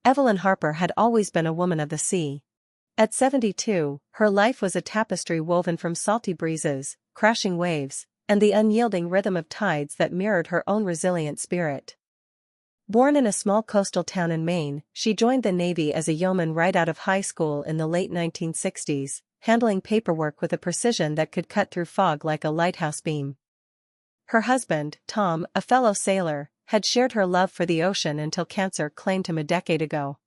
Evelyn Harper had always been a woman of the sea. At 72, her life was a tapestry woven from salty breezes, crashing waves, and the unyielding rhythm of tides that mirrored her own resilient spirit. Born in a small coastal town in Maine, she joined the Navy as a yeoman right out of high school in the late 1960s, handling paperwork with a precision that could cut through fog like a lighthouse beam. Her husband, Tom, a fellow sailor, had shared her love for the ocean until cancer claimed him a decade ago.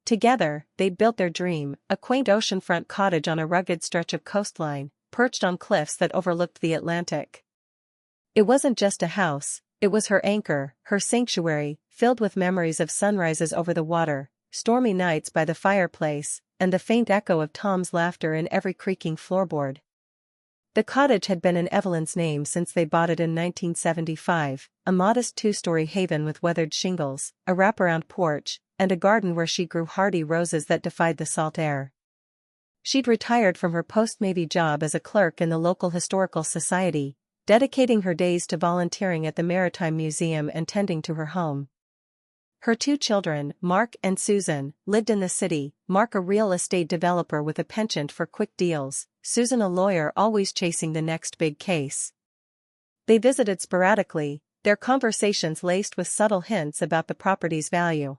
Together, they'd built their dream, a quaint oceanfront cottage on a rugged stretch of coastline, perched on cliffs that overlooked the Atlantic. It wasn't just a house, it was her anchor, her sanctuary, filled with memories of sunrises over the water, stormy nights by the fireplace, and the faint echo of Tom's laughter in every creaking floorboard. The cottage had been in Evelyn's name since they bought it in 1975, a modest two-story haven with weathered shingles, a wraparound porch, and a garden where she grew hardy roses that defied the salt air. She'd retired from her post-Navy job as a clerk in the local historical society, dedicating her days to volunteering at the Maritime Museum and tending to her home. Her two children, Mark and Susan, lived in the city, Mark a real estate developer with a penchant for quick deals, Susan a lawyer always chasing the next big case. They visited sporadically, their conversations laced with subtle hints about the property's value.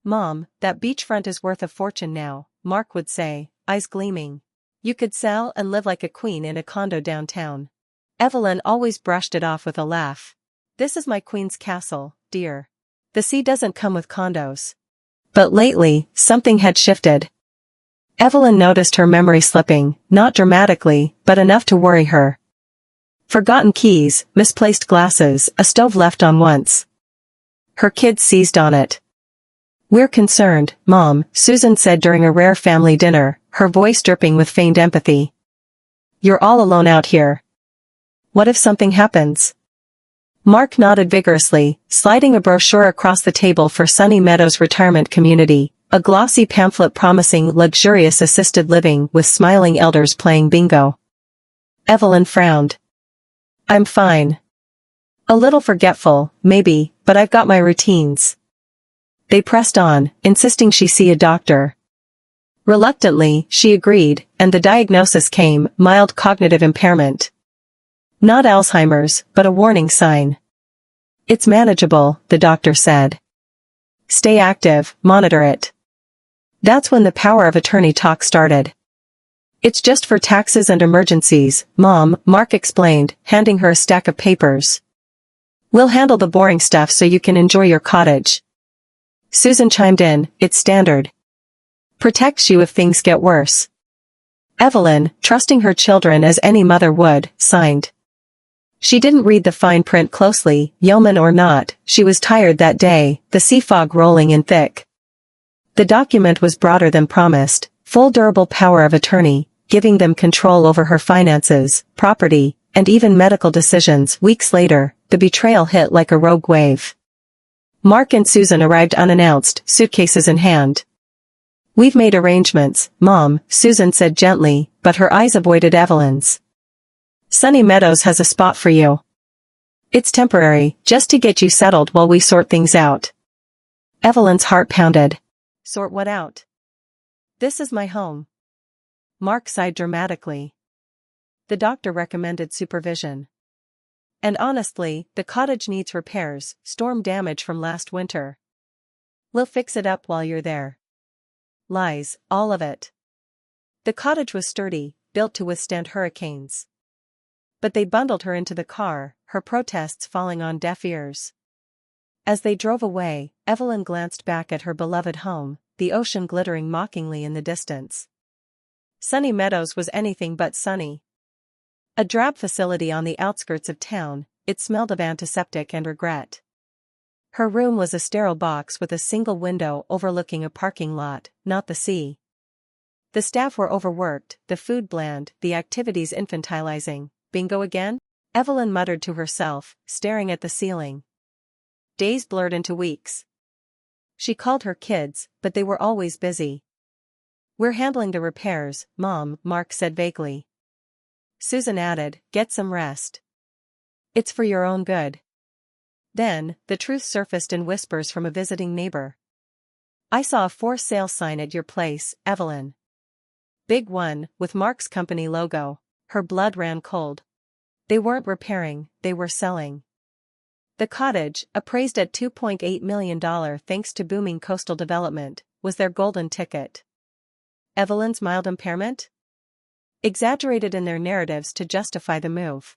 "Mom, that beachfront is worth a fortune now," Mark would say, eyes gleaming. "You could sell and live like a queen in a condo downtown." Evelyn always brushed it off with a laugh. "This is my queen's castle, dear. The sea doesn't come with condos." But lately, something had shifted. Evelyn noticed her memory slipping, not dramatically, but enough to worry her. Forgotten keys, misplaced glasses, a stove left on once. Her kids seized on it. "We're concerned, Mom," Susan said during a rare family dinner, her voice dripping with feigned empathy. "You're all alone out here. What if something happens?" Mark nodded vigorously, sliding a brochure across the table for Sunny Meadows Retirement Community, a glossy pamphlet promising luxurious assisted living with smiling elders playing bingo. Evelyn frowned. "I'm fine. A little forgetful, maybe, but I've got my routines." They pressed on, insisting she see a doctor. Reluctantly, she agreed, and the diagnosis came: mild cognitive impairment. Not Alzheimer's, but a warning sign. "It's manageable," the doctor said. "Stay active, monitor it." That's when the power of attorney talk started. "It's just for taxes and emergencies, Mom," Mark explained, handing her a stack of papers. "We'll handle the boring stuff so you can enjoy your cottage." Susan chimed in, "It's standard. Protects you if things get worse." Evelyn, trusting her children as any mother would, signed. She didn't read the fine print closely, yeoman or not, she was tired that day, the sea fog rolling in thick. The document was broader than promised, full durable power of attorney, giving them control over her finances, property, and even medical decisions. Weeks later, the betrayal hit like a rogue wave. Mark and Susan arrived unannounced, suitcases in hand. "We've made arrangements, Mom," Susan said gently, but her eyes avoided Evelyn's. "Sunny Meadows has a spot for you. It's temporary, just to get you settled while we sort things out." Evelyn's heart pounded. "Sort what out? This is my home." Mark sighed dramatically. "The doctor recommended supervision. And honestly, the cottage needs repairs, storm damage from last winter. We'll fix it up while you're there." Lies, all of it. The cottage was sturdy, built to withstand hurricanes. But they bundled her into the car, her protests falling on deaf ears. As they drove away, Evelyn glanced back at her beloved home, the ocean glittering mockingly in the distance. Sunny Meadows was anything but sunny. A drab facility on the outskirts of town, it smelled of antiseptic and regret. Her room was a sterile box with a single window overlooking a parking lot, not the sea. The staff were overworked, the food bland, the activities infantilizing. "Bingo again?" Evelyn muttered to herself, staring at the ceiling. Days blurred into weeks. She called her kids, but they were always busy. "We're handling the repairs, Mom," Mark said vaguely. Susan added, "Get some rest. It's for your own good." Then, the truth surfaced in whispers from a visiting neighbor. I saw a for sale sign at your place, Evelyn. Big one, with Mark's company logo. Her blood ran cold. They weren't repairing, they were selling. The cottage, appraised at $2.8 million thanks to booming coastal development, was their golden ticket. Evelyn's mild impairment? Exaggerated in their narratives to justify the move.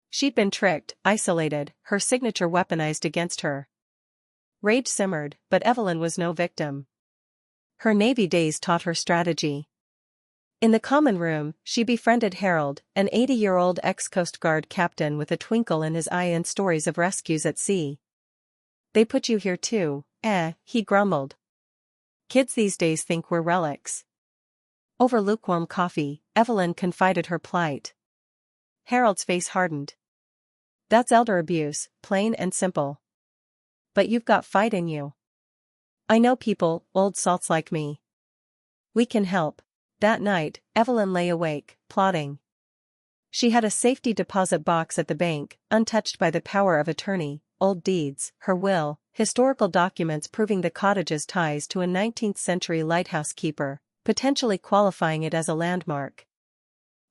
She'd been tricked, isolated, her signature weaponized against her. Rage simmered, but Evelyn was no victim. Her Navy days taught her strategy. In the common room, she befriended Harold, an 80-year-old ex-Coast Guard captain with a twinkle in his eye and stories of rescues at sea. They put you here too, he grumbled. Kids these days think we're relics. Over lukewarm coffee, Evelyn confided her plight. Harold's face hardened. That's elder abuse, plain and simple. But you've got fight in you. I know people, old salts like me. We can help. That night, Evelyn lay awake, plotting. She had a safety deposit box at the bank, untouched by the power of attorney, old deeds, her will, historical documents proving the cottage's ties to a 19th-century lighthouse keeper, potentially qualifying it as a landmark.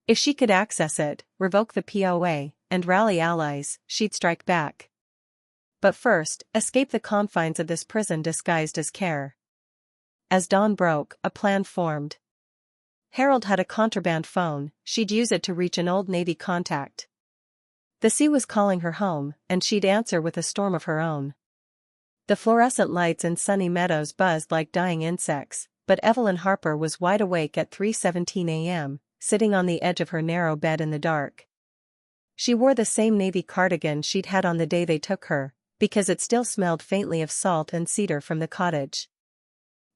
If she could access it, revoke the POA, and rally allies, she'd strike back. But first, escape the confines of this prison disguised as care. As dawn broke, a plan formed. Harold had a contraband phone, she'd use it to reach an old Navy contact. The sea was calling her home, and she'd answer with a storm of her own. The fluorescent lights in Sunny Meadows buzzed like dying insects, but Evelyn Harper was wide awake at 3:17 a.m., sitting on the edge of her narrow bed in the dark. She wore the same navy cardigan she'd had on the day they took her, because it still smelled faintly of salt and cedar from the cottage.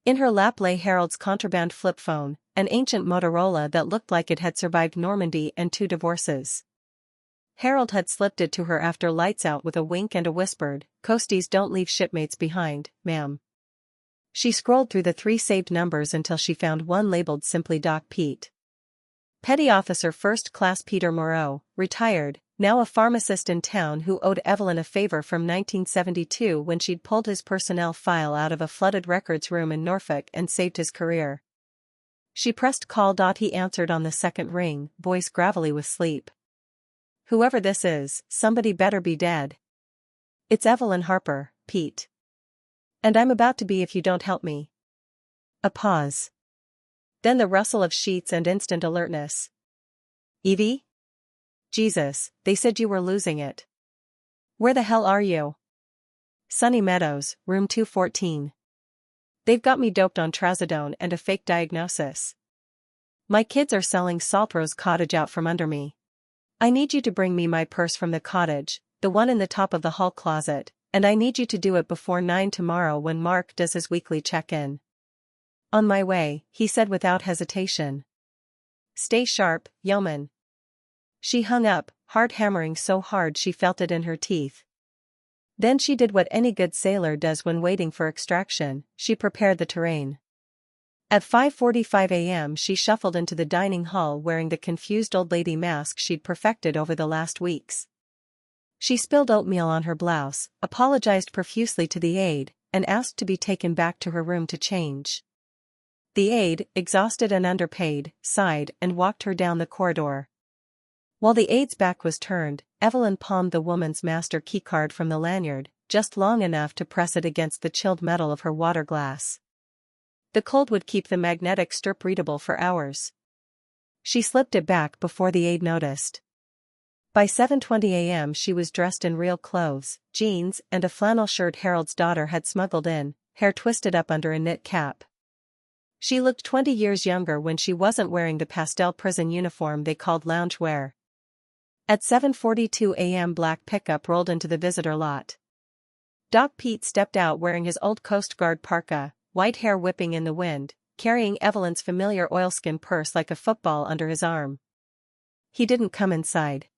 In her lap lay Harold's contraband flip phone, an ancient Motorola that looked like it had survived Normandy and 2 divorces. Harold had slipped it to her after lights out with a wink and a whispered, "Coasties don't leave shipmates behind, ma'am." She scrolled through the 3 saved numbers until she found one labeled simply Doc Pete. Petty Officer First Class Peter Moreau, retired, now a pharmacist in town who owed Evelyn a favor from 1972 when she'd pulled his personnel file out of a flooded records room in Norfolk and saved his career. She pressed call. He answered on the second ring, voice gravelly with sleep. "Whoever this is, somebody better be dead." "It's Evelyn Harper, Pete. And I'm about to be if you don't help me." A pause. Then the rustle of sheets and instant alertness. "Evie? Jesus, they said you were losing it. Where the hell are you?" "Sunny Meadows, room 214. They've got me doped on trazodone and a fake diagnosis. My kids are selling Saltrose Cottage out from under me. I need you to bring me my purse from the cottage, the one in the top of the hall closet, and I need you to do it before 9 tomorrow when Mark does his weekly check-in." "On my way," he said without hesitation. "Stay sharp, yeoman." She hung up, heart hammering so hard she felt it in her teeth. Then she did what any good sailor does when waiting for extraction, she prepared the terrain. At 5:45 a.m. she shuffled into the dining hall wearing the confused old lady mask she'd perfected over the last weeks. She spilled oatmeal on her blouse, apologized profusely to the aide, and asked to be taken back to her room to change. The aide, exhausted and underpaid, sighed and walked her down the corridor. While the aide's back was turned, Evelyn palmed the woman's master keycard from the lanyard, just long enough to press it against the chilled metal of her water glass. The cold would keep the magnetic strip readable for hours. She slipped it back before the aide noticed. By 7:20 a.m. she was dressed in real clothes, jeans and a flannel shirt Harold's daughter had smuggled in, hair twisted up under a knit cap. She looked 20 years younger when she wasn't wearing the pastel prison uniform they called loungewear. At 7:42 a.m. black pickup rolled into the visitor lot. Doc Pete stepped out wearing his old Coast Guard parka, white hair whipping in the wind, carrying Evelyn's familiar oilskin purse like a football under his arm. He didn't come inside.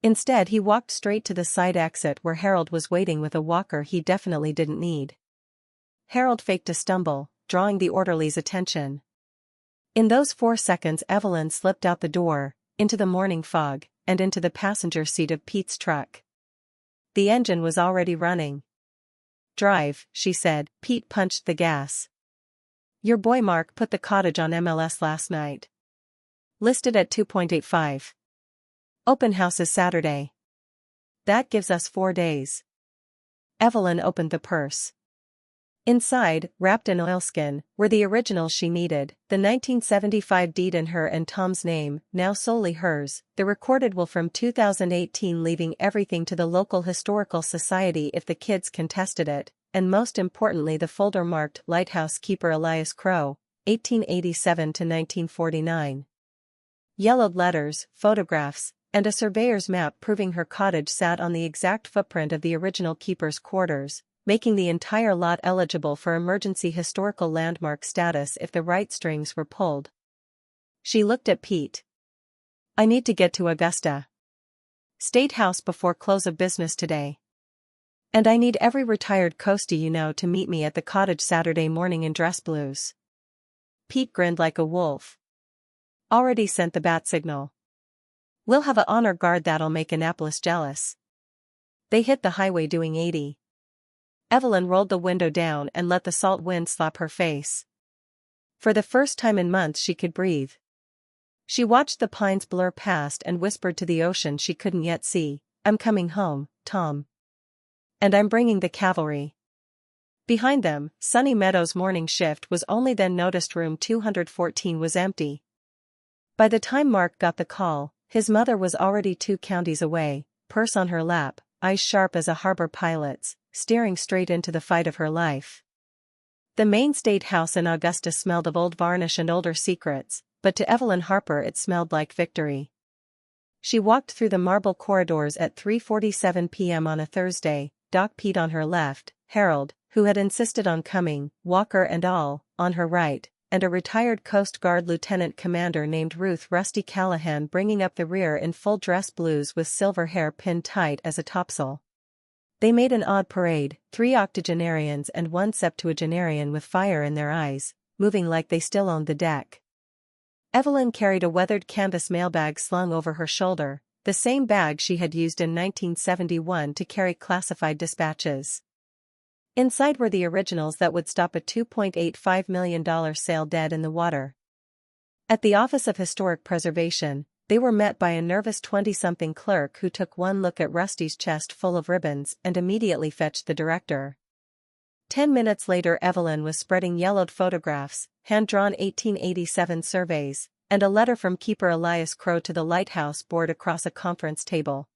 Instead he walked straight to the side exit where Harold was waiting with a walker he definitely didn't need. Harold faked a stumble, drawing the orderly's attention. In those 4 seconds Evelyn slipped out the door, into the morning fog, and into the passenger seat of Pete's truck. The engine was already running. Drive, she said. Pete punched the gas. Your boy Mark put the cottage on MLS last night. Listed at 2.85. Open house is Saturday. That gives us 4 days. Evelyn opened the purse. Inside, wrapped in oilskin, were the originals she needed, the 1975 deed in her and Tom's name, now solely hers, the recorded will from 2018 leaving everything to the local historical society if the kids contested it, and most importantly the folder marked Lighthouse Keeper Elias Crow, 1887 to 1949. Yellowed letters, photographs, and a surveyor's map proving her cottage sat on the exact footprint of the original keeper's quarters, making the entire lot eligible for emergency historical landmark status if the right strings were pulled. She looked at Pete. I need to get to Augusta State House before close of business today. And I need every retired coastie you know to meet me at the cottage Saturday morning in dress blues. Pete grinned like a wolf. Already sent the bat signal. We'll have a honor guard that'll make Annapolis jealous. They hit the highway doing 80. Evelyn rolled the window down and let the salt wind slap her face. For the first time in months she could breathe. She watched the pines blur past and whispered to the ocean she couldn't yet see, I'm coming home, Tom. And I'm bringing the cavalry. Behind them, Sunny Meadows' morning shift was only then noticed room 214 was empty. By the time Mark got the call, his mother was already 2 counties away, purse on her lap, eyes sharp as a harbor pilot's, staring straight into the fight of her life. The main state house in Augusta smelled of old varnish and older secrets, but to Evelyn Harper it smelled like victory. She walked through the marble corridors at 3:47 p.m. on a Thursday, Doc Pete on her left, Harold, who had insisted on coming, Walker and all, on her right, and a retired Coast Guard lieutenant commander named Ruth Rusty Callahan bringing up the rear in full dress blues with silver hair pinned tight as a topsail. They made an odd parade, 3 octogenarians and 1 septuagenarian with fire in their eyes, moving like they still owned the deck. Evelyn carried a weathered canvas mailbag slung over her shoulder, the same bag she had used in 1971 to carry classified dispatches. Inside were the originals that would stop a $2.85 million sale dead in the water. At the Office of Historic Preservation, they were met by a nervous 20-something clerk who took one look at Rusty's chest full of ribbons and immediately fetched the director. 10 minutes later Evelyn was spreading yellowed photographs, hand-drawn 1887 surveys, and a letter from Keeper Elias Crow to the Lighthouse board across a conference table.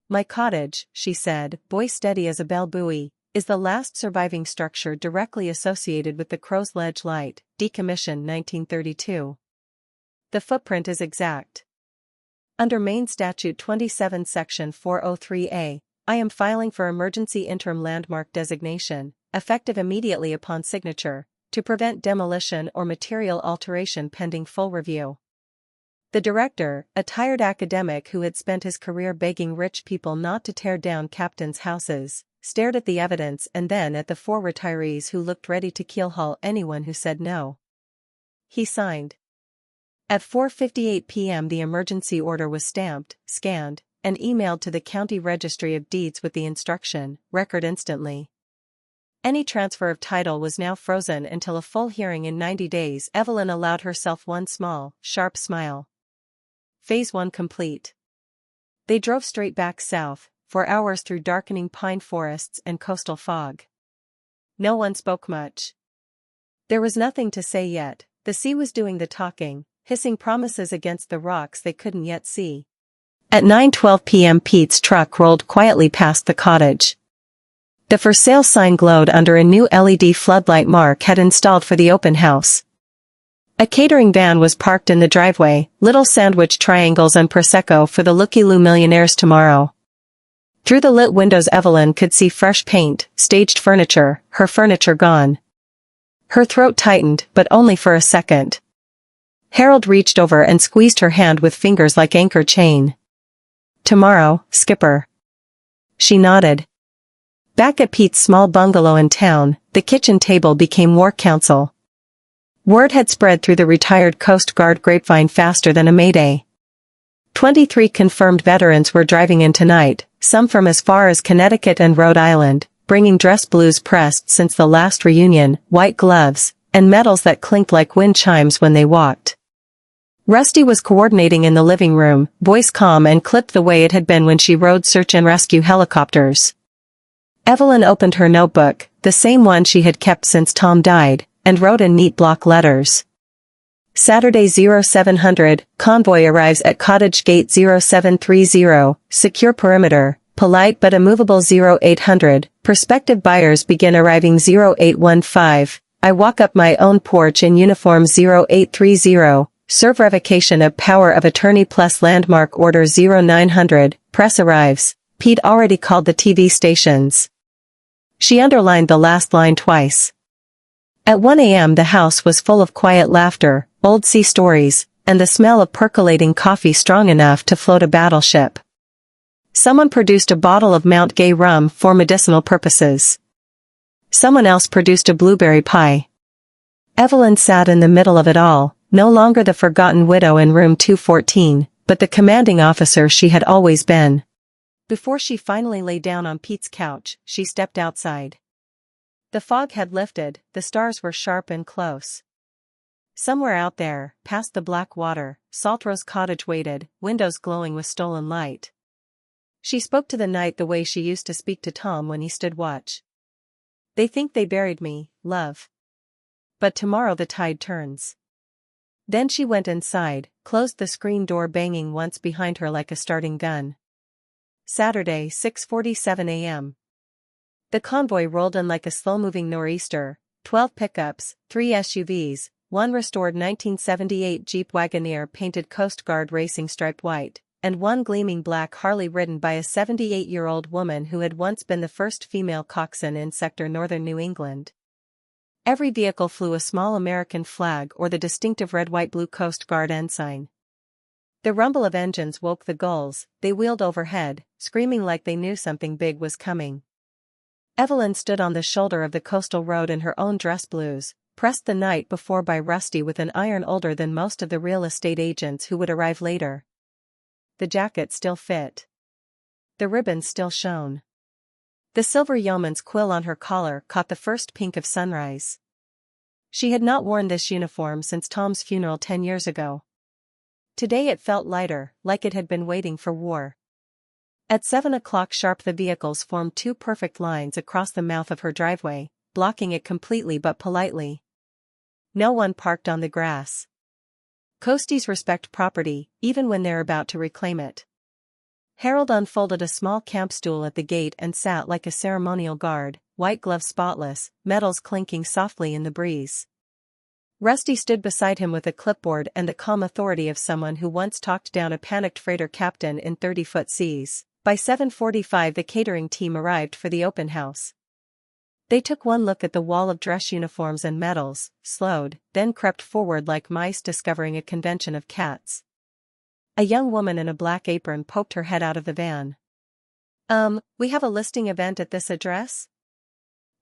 My cottage, she said, boy steady as a bell buoy, is the last surviving structure directly associated with the Crow's Ledge Light, decommissioned 1932. The footprint is exact. Under Maine Statute 27 Section 403A, I am filing for emergency interim landmark designation, effective immediately upon signature, to prevent demolition or material alteration pending full review. The director, a tired academic who had spent his career begging rich people not to tear down captains' houses, stared at the evidence and then at the 4 retirees who looked ready to keelhaul anyone who said no. He signed. At 4:58 p.m. the emergency order was stamped, scanned, and emailed to the County Registry of Deeds with the instruction, record instantly. Any transfer of title was now frozen until a full hearing in 90 days. Evelyn allowed herself one small, sharp smile. Phase 1 complete. They drove straight back south, for hours through darkening pine forests and coastal fog. No one spoke much. There was nothing to say yet, the sea was doing the talking, hissing promises against the rocks they couldn't yet see. At 9:12 p.m. Pete's truck rolled quietly past the cottage. The for sale sign glowed under a new LED floodlight Mark had installed for the open house. A catering van was parked in the driveway, little sandwich triangles and Prosecco for the looky-loo millionaires tomorrow. Through the lit windows Evelyn could see fresh paint, staged furniture, her furniture gone. Her throat tightened, but only for a second. Harold reached over and squeezed her hand with fingers like anchor chain. Tomorrow, Skipper. She nodded. Back at Pete's small bungalow in town, the kitchen table became war council. Word had spread through the retired Coast Guard grapevine faster than a Mayday. 23 confirmed veterans were driving in tonight, some from as far as Connecticut and Rhode Island, bringing dress blues pressed since the last reunion, white gloves, and medals that clinked like wind chimes when they walked. Rusty was coordinating in the living room, voice calm and clipped the way it had been when she rode search and rescue helicopters. Evelyn opened her notebook, the same one she had kept since Tom died, and wrote in neat block letters. Saturday 0700, convoy arrives at Cottage Gate 0730, secure perimeter, polite but immovable 0800, prospective buyers begin arriving 0815, I walk up my own porch in uniform 0830, serve revocation of power of attorney plus landmark order 0900, press arrives, Pete already called the TV stations. She underlined the last line twice. At 1 a.m. the house was full of quiet laughter, old sea stories, and the smell of percolating coffee strong enough to float a battleship. Someone produced a bottle of Mount Gay rum for medicinal purposes. Someone else produced a blueberry pie. Evelyn sat in the middle of it all, no longer the forgotten widow in room 214, but the commanding officer she had always been. Before she finally lay down on Pete's couch, she stepped outside. The fog had lifted, the stars were sharp and close. Somewhere out there, past the black water, Saltrose Cottage waited, windows glowing with stolen light. She spoke to the night the way she used to speak to Tom when he stood watch. They think they buried me, love. But tomorrow the tide turns. Then she went inside, closed the screen door banging once behind her like a starting gun. Saturday 6:47 a.m. The convoy rolled in like a slow-moving nor'easter, 12 pickups, 3 SUVs, one restored 1978 Jeep Wagoneer painted Coast Guard racing striped white, and one gleaming black Harley ridden by a 78-year-old woman who had once been the first female coxswain in sector northern New England. Every vehicle flew a small American flag or the distinctive red-white-blue Coast Guard ensign. The rumble of engines woke the gulls, they wheeled overhead, screaming like they knew something big was coming. Evelyn stood on the shoulder of the coastal road in her own dress blues, pressed the night before by Rusty with an iron older than most of the real estate agents who would arrive later. The jacket still fit. The ribbons still shone. The silver yeoman's quill on her collar caught the first pink of sunrise. She had not worn this uniform since Tom's funeral 10 years ago. Today it felt lighter, like it had been waiting for war. At 7 o'clock sharp the vehicles formed two perfect lines across the mouth of her driveway, blocking it completely but politely. No one parked on the grass. Coasties respect property, even when they're about to reclaim it. Harold unfolded a small camp stool at the gate and sat like a ceremonial guard, white gloves spotless, metals clinking softly in the breeze. Rusty stood beside him with a clipboard and the calm authority of someone who once talked down a panicked freighter captain in 30-foot seas. By 7:45 the catering team arrived for the open house. They took one look at the wall of dress uniforms and medals, slowed, then crept forward like mice discovering a convention of cats. A young woman in a black apron poked her head out of the van. We have a listing event at this address?"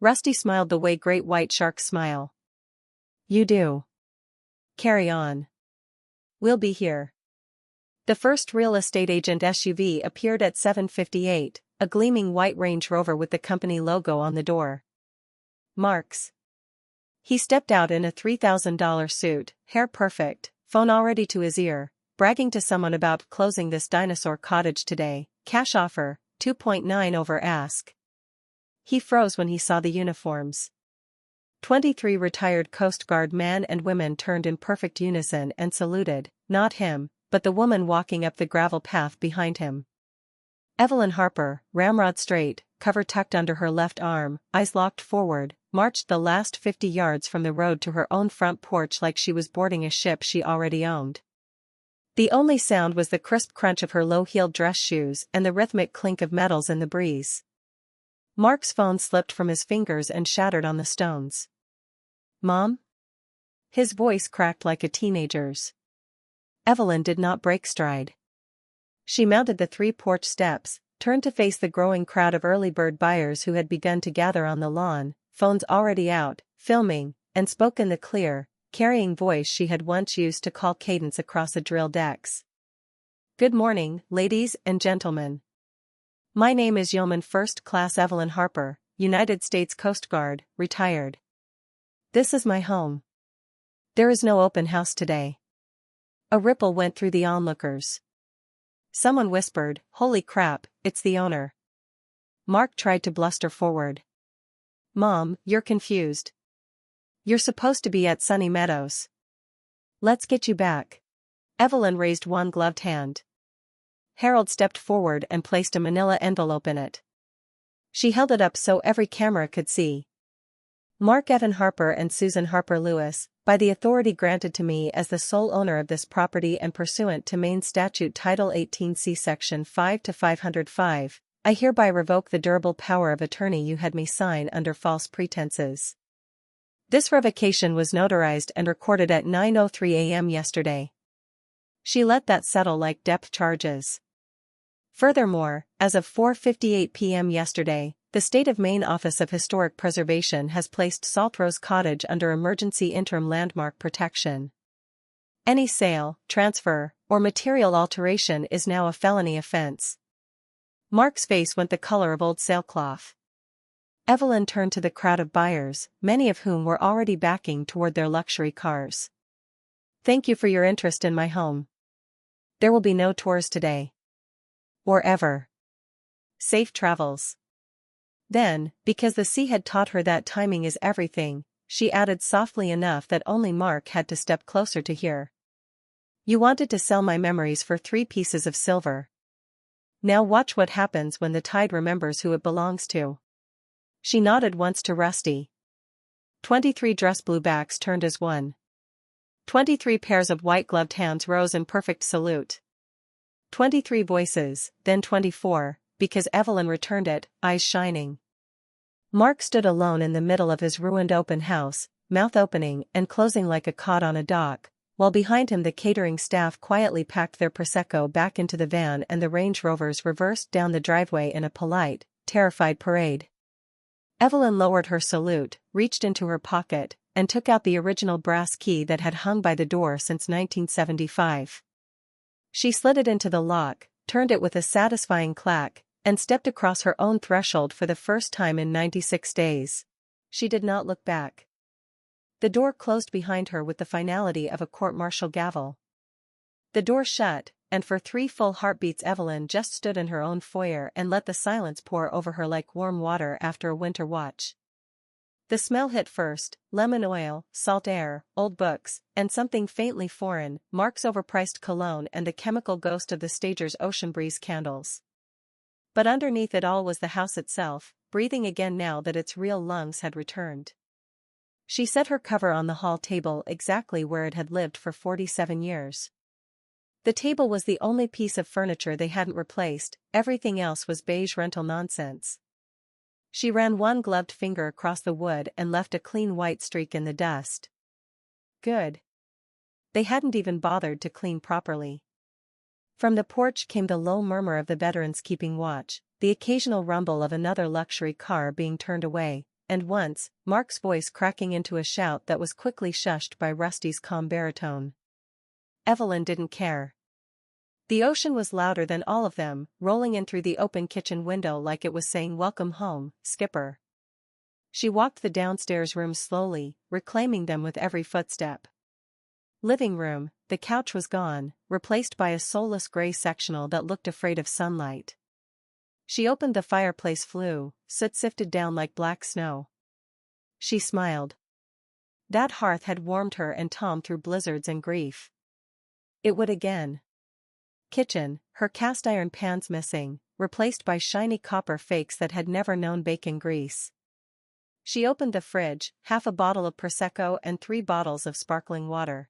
Rusty smiled the way great white sharks smile. "You do. Carry on. We'll be here." The first real estate agent SUV appeared at 7:58, a gleaming white Range Rover with the company logo on the door. Marks. He stepped out in a $3,000 suit, hair perfect, phone already to his ear, bragging to someone about closing this dinosaur cottage today, cash offer, 2.9 over ask. He froze when he saw the uniforms. 23 retired Coast Guard men and women turned in perfect unison and saluted, not him, but the woman walking up the gravel path behind him. Evelyn Harper, ramrod straight, cover tucked under her left arm, eyes locked forward, marched the last 50 yards from the road to her own front porch like she was boarding a ship she already owned. The only sound was the crisp crunch of her low-heeled dress shoes and the rhythmic clink of metals in the breeze. Mark's phone slipped from his fingers and shattered on the stones. "Mom?" His voice cracked like a teenager's. Evelyn did not break stride. She mounted the 3 porch steps, turned to face the growing crowd of early bird buyers who had begun to gather on the lawn, phones already out, filming, and spoke in the clear, carrying voice she had once used to call cadence across a drill decks. "Good morning, ladies and gentlemen. My name is Yeoman First Class Evelyn Harper, United States Coast Guard, retired. This is my home. There is no open house today. A ripple went through the onlookers. Someone whispered, "Holy crap, it's the owner." Mark tried to bluster forward. "Mom, you're confused. You're supposed to be at Sunny Meadows. Let's get you back." Evelyn raised one gloved hand. Harold stepped forward and placed a manila envelope in it. She held it up so every camera could see. "Mark Evan Harper and Susan Harper Lewis, by the authority granted to me as the sole owner of this property and pursuant to Maine Statute Title 18C Section 5 to 505, I hereby revoke the durable power of attorney you had me sign under false pretenses. This revocation was notarized and recorded at 9:03 a.m. yesterday." She let that settle like depth charges. Furthermore, as of 4:58 p.m. yesterday, the State of Maine Office of Historic Preservation has placed Saltrose Cottage under emergency interim landmark protection. Any sale, transfer, or material alteration is now a felony offense. Mark's face went the color of old sailcloth. Evelyn turned to the crowd of buyers, many of whom were already backing toward their luxury cars. "Thank you for your interest in my home. There will be no tours today. Or ever. Safe travels." Then, because the sea had taught her that timing is everything, she added softly enough that only Mark had to step closer to hear. "You wanted to sell my memories for 3 pieces of silver. Now watch what happens when the tide remembers who it belongs to." She nodded once to Rusty. 23 dress bluebacks turned as one. 23 pairs of white-gloved hands rose in perfect salute. 23 voices, then 24, because Evelyn returned it, eyes shining. Mark stood alone in the middle of his ruined open house, mouth opening and closing like a cod on a dock, while behind him the catering staff quietly packed their Prosecco back into the van and the Range Rovers reversed down the driveway in a polite, terrified parade. Evelyn lowered her salute, reached into her pocket, and took out the original brass key that had hung by the door since 1975. She slid it into the lock, turned it with a satisfying clack, and stepped across her own threshold for the first time in 96 days. She did not look back. The door closed behind her with the finality of a court-martial gavel. The door shut, and for 3 full heartbeats Evelyn just stood in her own foyer and let the silence pour over her like warm water after a winter watch. The smell hit first: lemon oil, salt air, old books, and something faintly foreign, Mark's overpriced cologne and the chemical ghost of the stager's ocean breeze candles. But underneath it all was the house itself, breathing again now that its real lungs had returned. She set her cover on the hall table exactly where it had lived for 47 years. The table was the only piece of furniture they hadn't replaced, everything else was beige rental nonsense. She ran one gloved finger across the wood and left a clean white streak in the dust. Good. They hadn't even bothered to clean properly. From the porch came the low murmur of the veterans keeping watch, the occasional rumble of another luxury car being turned away, and once, Mark's voice cracking into a shout that was quickly shushed by Rusty's calm baritone. Evelyn didn't care. The ocean was louder than all of them, rolling in through the open kitchen window like it was saying "Welcome home, Skipper." She walked the downstairs rooms slowly, reclaiming them with every footstep. Living room, the couch was gone, replaced by a soulless gray sectional that looked afraid of sunlight. She opened the fireplace flue, soot sifted down like black snow. She smiled. That hearth had warmed her and Tom through blizzards and grief. It would again. Kitchen, her cast iron pans missing, replaced by shiny copper fakes that had never known bacon grease. She opened the fridge, half a bottle of Prosecco and 3 bottles of sparkling water.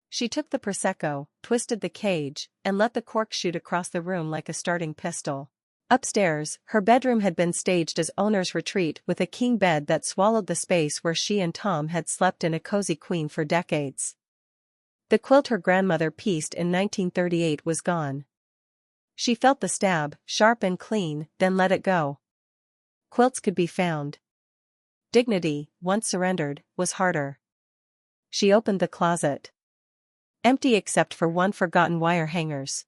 She took the Prosecco, twisted the cage, and let the cork shoot across the room like a starting pistol. Upstairs, her bedroom had been staged as owner's retreat with a king bed that swallowed the space where she and Tom had slept in a cozy queen for decades. The quilt her grandmother pieced in 1938 was gone. She felt the stab, sharp and clean, then let it go. Quilts could be found. Dignity, once surrendered, was harder. She opened the closet. Empty except for 1 forgotten wire hangers.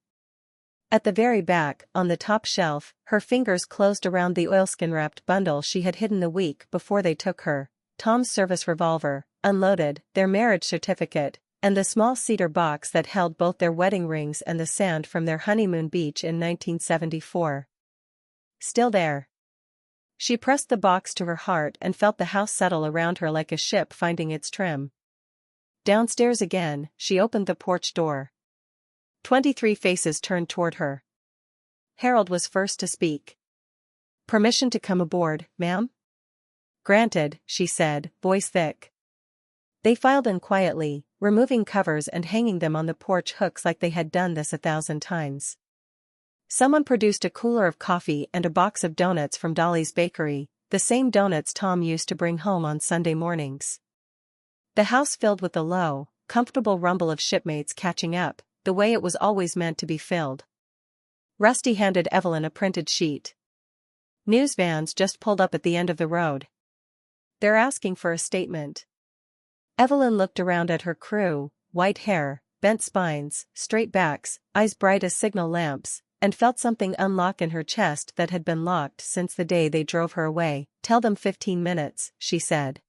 At the very back, on the top shelf, her fingers closed around the oilskin-wrapped bundle she had hidden the week before they took her, Tom's service revolver, unloaded, their marriage certificate, and the small cedar box that held both their wedding rings and the sand from their honeymoon beach in 1974. Still there. She pressed the box to her heart and felt the house settle around her like a ship finding its trim. Downstairs again, she opened the porch door. 23 faces turned toward her. Harold was first to speak. "Permission to come aboard, ma'am?" "Granted," she said, voice thick. They filed in quietly, removing covers and hanging them on the porch hooks like they had done this 1,000 times. Someone produced a cooler of coffee and a box of donuts from Dolly's bakery, the same donuts Tom used to bring home on Sunday mornings. The house filled with the low, comfortable rumble of shipmates catching up, the way it was always meant to be filled. Rusty handed Evelyn a printed sheet. "News vans just pulled up at the end of the road. They're asking for a statement." Evelyn looked around at her crew, white hair, bent spines, straight backs, eyes bright as signal lamps, and felt something unlock in her chest that had been locked since the day they drove her away. "Tell them 15 minutes, she said.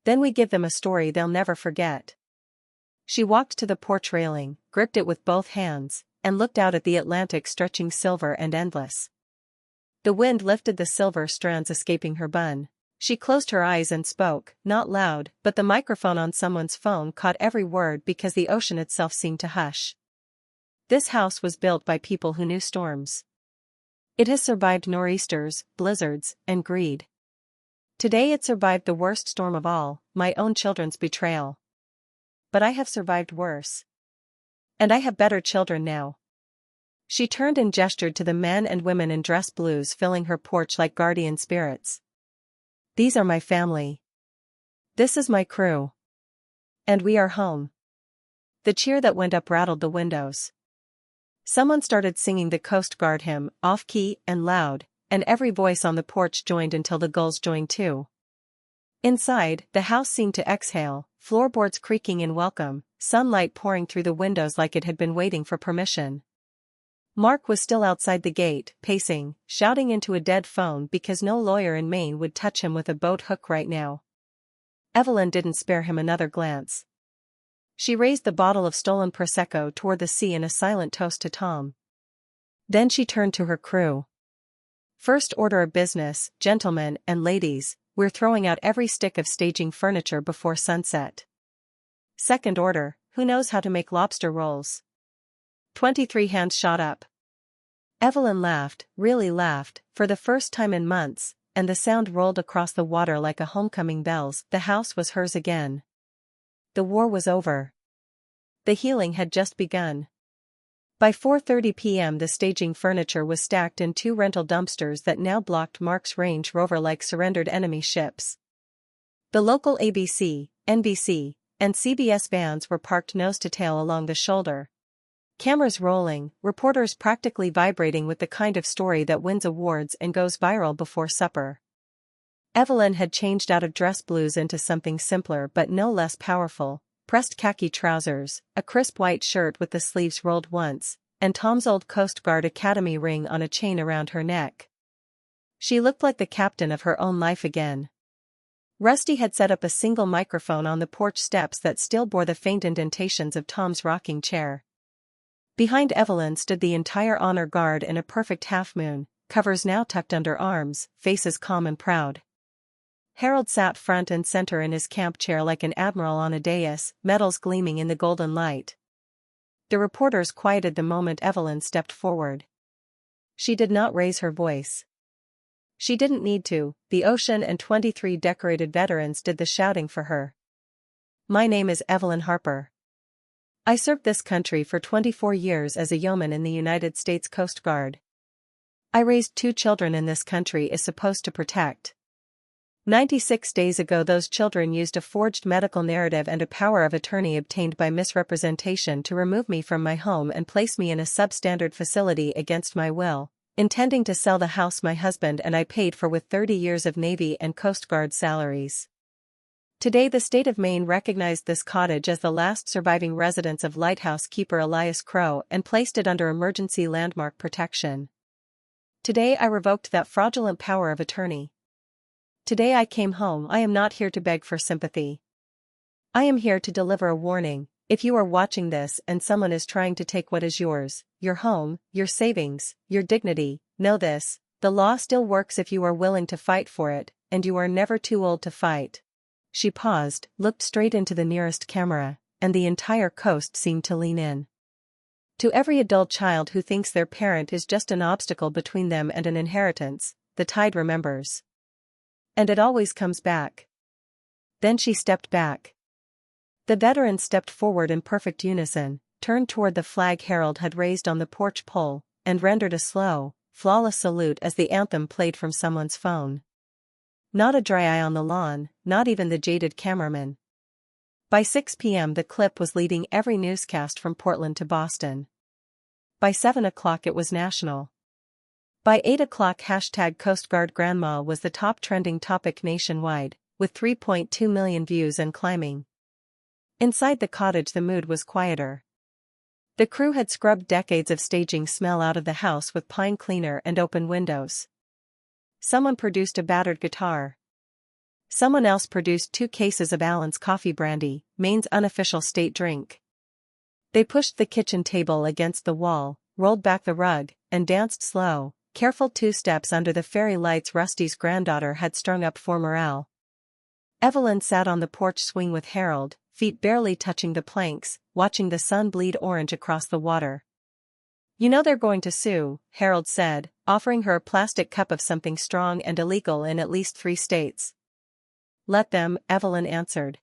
"Then we give them a story they'll never forget." She walked to the porch railing, gripped it with both hands, and looked out at the Atlantic stretching silver and endless. The wind lifted the silver strands escaping her bun. She closed her eyes and spoke, not loud, but the microphone on someone's phone caught every word because the ocean itself seemed to hush. This house was built by people who knew storms. It has survived nor'easters, blizzards, and greed. Today it survived the worst storm of all, my own children's betrayal. But I have survived worse. And I have better children now. She turned and gestured to the men and women in dress blues filling her porch like guardian spirits. "These are my family. This is my crew. And we are home." The cheer that went up rattled the windows. Someone started singing the Coast Guard hymn, off-key and loud, and every voice on the porch joined until the gulls joined too. Inside, the house seemed to exhale, floorboards creaking in welcome, sunlight pouring through the windows like it had been waiting for permission. Mark was still outside the gate, pacing, shouting into a dead phone because no lawyer in Maine would touch him with a boat hook right now. Evelyn didn't spare him another glance. She raised the bottle of stolen Prosecco toward the sea in a silent toast to Tom. Then she turned to her crew. "First order of business, gentlemen and ladies, we're throwing out every stick of staging furniture before sunset. Second order, who knows how to make lobster rolls?" 23 hands shot up. Evelyn laughed, really laughed, for the first time in months, and the sound rolled across the water like a homecoming bells. The house was hers again. The war was over. The healing had just begun. By 4:30 p.m. the staging furniture was stacked in 2 rental dumpsters that now blocked Mark's Range Rover like surrendered enemy ships. The local ABC, NBC, and CBS vans were parked nose to tail along the shoulder. Cameras rolling, reporters practically vibrating with the kind of story that wins awards and goes viral before supper. Evelyn had changed out of dress blues into something simpler but no less powerful, pressed khaki trousers, a crisp white shirt with the sleeves rolled once, and Tom's old Coast Guard Academy ring on a chain around her neck. She looked like the captain of her own life again. Rusty had set up a single microphone on the porch steps that still bore the faint indentations of Tom's rocking chair. Behind Evelyn stood the entire honor guard in a perfect half-moon, covers now tucked under arms, faces calm and proud. Harold sat front and center in his camp chair like an admiral on a dais, medals gleaming in the golden light. The reporters quieted the moment Evelyn stepped forward. She did not raise her voice. She didn't need to, the ocean and 23 decorated veterans did the shouting for her. "My name is Evelyn Harper. I served this country for 24 years as a yeoman in the United States Coast Guard. I raised 2 children in this country is supposed to protect. 96 days ago those children used a forged medical narrative and a power of attorney obtained by misrepresentation to remove me from my home and place me in a substandard facility against my will, intending to sell the house my husband and I paid for with 30 years of Navy and Coast Guard salaries. Today the state of Maine recognized this cottage as the last surviving residence of lighthouse keeper Elias Crow and placed it under emergency landmark protection. Today I revoked that fraudulent power of attorney. Today I came home. I am not here to beg for sympathy. I am here to deliver a warning. If you are watching this and someone is trying to take what is yours, your home, your savings, your dignity, know this: the law still works if you are willing to fight for it, and you are never too old to fight. She paused, looked straight into the nearest camera, and the entire coast seemed to lean in. To every adult child who thinks their parent is just an obstacle between them and an inheritance, the tide remembers. And it always comes back. Then she stepped back. The veteran stepped forward in perfect unison, turned toward the flag Harold had raised on the porch pole, and rendered a slow, flawless salute as the anthem played from someone's phone. Not a dry eye on the lawn, not even the jaded cameraman. By 6 p.m. the clip was leading every newscast from Portland to Boston. By 7 o'clock it was national. By 8 o'clock #Coast Guard Grandma was the top trending topic nationwide, with 3.2 million views and climbing. Inside the cottage the mood was quieter. The crew had scrubbed decades of staging smell out of the house with pine cleaner and open windows. Someone produced a battered guitar. Someone else produced 2 cases of Allen's coffee brandy, Maine's unofficial state drink. They pushed the kitchen table against the wall, rolled back the rug, and danced slow, careful 2 steps under the fairy lights Rusty's granddaughter had strung up for morale. Evelyn sat on the porch swing with Harold, feet barely touching the planks, watching the sun bleed orange across the water. "You know they're going to sue," Harold said, offering her a plastic cup of something strong and illegal in at least 3 states. "Let them," Evelyn answered.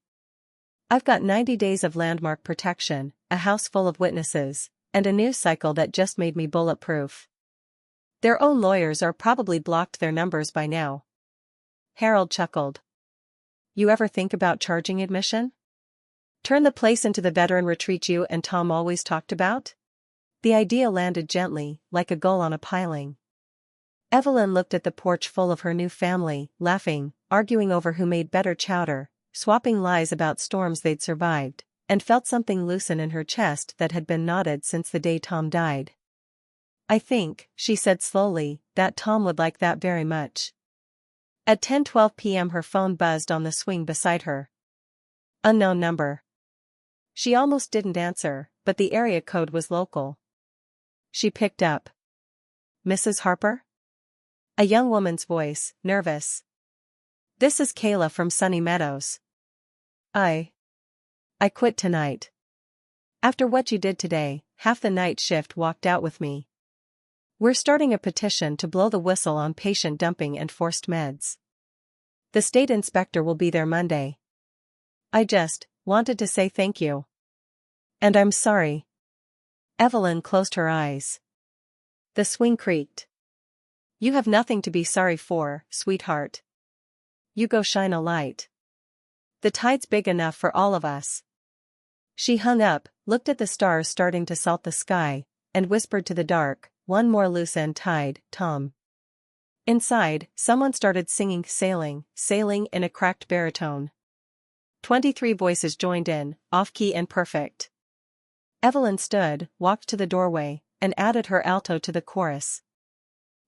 "I've got 90 days of landmark protection, a house full of witnesses, and a news cycle that just made me bulletproof. Their own lawyers are probably blocked their numbers by now." Harold chuckled. "You ever think about charging admission? Turn the place into the veteran retreat you and Tom always talked about?" The idea landed gently, like a gull on a piling. Evelyn looked at the porch full of her new family, laughing, arguing over who made better chowder, swapping lies about storms they'd survived, and felt something loosen in her chest that had been knotted since the day Tom died. "I think," she said slowly, "that Tom would like that very much." At 10:12 p.m. her phone buzzed on the swing beside her. Unknown number. She almost didn't answer, but the area code was local. She picked up. "Mrs. Harper?" A young woman's voice, nervous. "This is Kayla from Sunny Meadows. I quit tonight. After what you did today, half the night shift walked out with me. We're starting a petition to blow the whistle on patient dumping and forced meds. The state inspector will be there Monday. I just wanted to say thank you. And I'm sorry." Evelyn closed her eyes. The swing creaked. "You have nothing to be sorry for, sweetheart. You go shine a light. The tide's big enough for all of us." She hung up, looked at the stars starting to salt the sky, and whispered to the dark, "One more loose end tide, Tom." Inside, someone started singing Sailing, Sailing in a cracked baritone. 23 voices joined in, off-key and perfect. Evelyn stood, walked to the doorway, and added her alto to the chorus.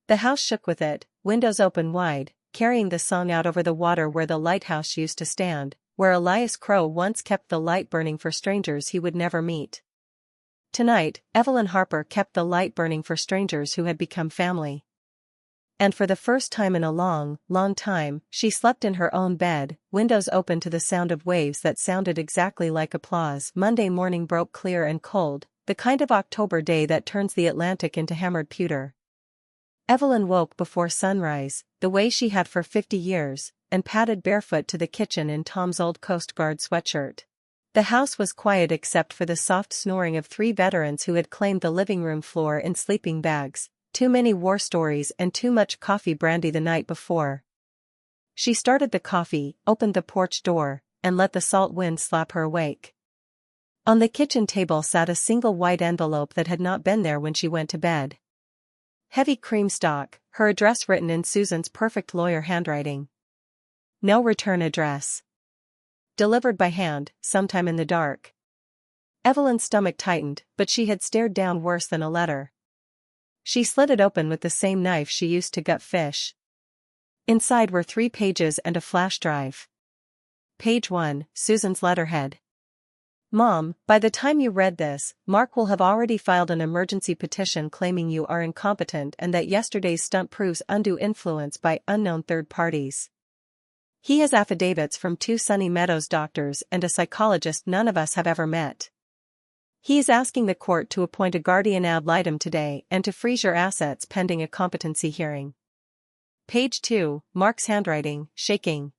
The house shook with it, windows open wide, carrying the song out over the water where the lighthouse used to stand, where Elias Crow once kept the light burning for strangers he would never meet. Tonight, Evelyn Harper kept the light burning for strangers who had become family. And for the first time in a long, long time, she slept in her own bed, windows open to the sound of waves that sounded exactly like applause. Monday morning broke clear and cold, the kind of October day that turns the Atlantic into hammered pewter. Evelyn woke before sunrise, the way she had for 50 years, and padded barefoot to the kitchen in Tom's old Coast Guard sweatshirt. The house was quiet except for the soft snoring of 3 veterans who had claimed the living room floor in sleeping bags. Too many war stories and too much coffee brandy the night before. She started the coffee, opened the porch door, and let the salt wind slap her awake. On the kitchen table sat a single white envelope that had not been there when she went to bed. Heavy cream stock, her address written in Susan's perfect lawyer handwriting. No return address. Delivered by hand, sometime in the dark. Evelyn's stomach tightened, but she had stared down worse than a letter. She slit it open with the same knife she used to gut fish. Inside were 3 pages and a flash drive. Page 1, Susan's letterhead. Mom, by the time you read this, Mark will have already filed an emergency petition claiming you are incompetent and that yesterday's stunt proves undue influence by unknown third parties. He has affidavits from 2 Sunny Meadows doctors and a psychologist none of us have ever met. He is asking the court to appoint a guardian ad litem today and to freeze your assets pending a competency hearing. Page 2, Mark's handwriting, shaking.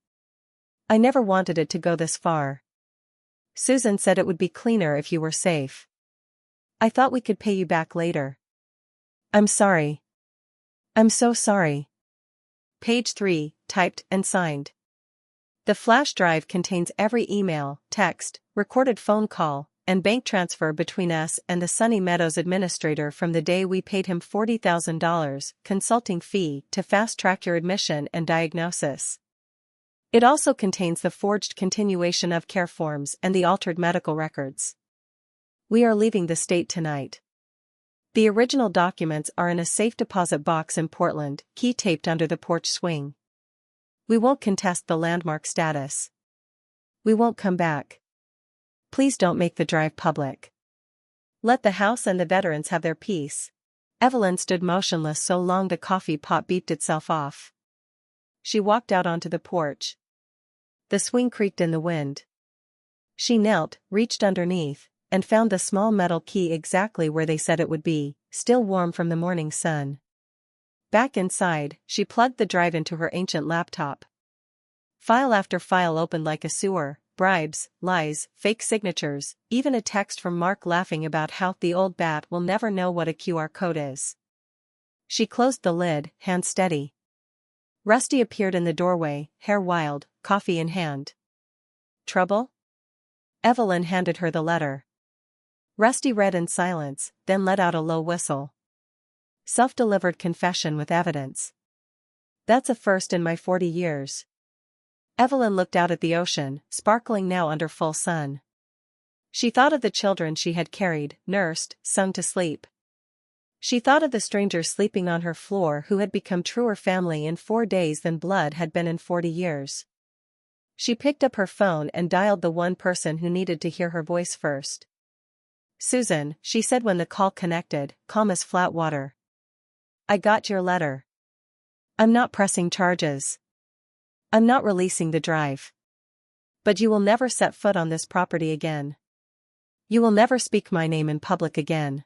I never wanted it to go this far. Susan said it would be cleaner if you were safe. I thought we could pay you back later. I'm sorry. I'm so sorry. Page 3, typed and signed. The flash drive contains every email, text, recorded phone call, and bank transfer between us and the Sunny Meadows administrator from the day we paid him $40,000 consulting fee to fast-track your admission and diagnosis. It also contains the forged continuation of care forms and the altered medical records. We are leaving the state tonight. The original documents are in a safe deposit box in Portland, key taped under the porch swing. We won't contest the landmark status. We won't come back. Please don't make the drive public. Let the house and the veterans have their peace. Evelyn stood motionless so long the coffee pot beeped itself off. She walked out onto the porch. The swing creaked in the wind. She knelt, reached underneath, and found the small metal key exactly where they said it would be, still warm from the morning sun. Back inside, she plugged the drive into her ancient laptop. File after file opened like a sewer, bribes, lies, fake signatures, even a text from Mark laughing about how the old bat will never know what a QR code is. She closed the lid, hand steady. Rusty appeared in the doorway, hair wild, coffee in hand. Trouble? Evelyn handed her the letter. Rusty read in silence, then let out a low whistle. Self-delivered confession with evidence. That's a first in my 40 years. Evelyn looked out at the ocean, sparkling now under full sun. She thought of the children she had carried, nursed, sung to sleep. She thought of the stranger sleeping on her floor who had become truer family in 4 days than blood had been in 40 years. She picked up her phone and dialed the one person who needed to hear her voice first. Susan, she said when the call connected, calm as flat water. I got your letter. I'm not pressing charges. I'm not releasing the drive. But you will never set foot on this property again. You will never speak my name in public again.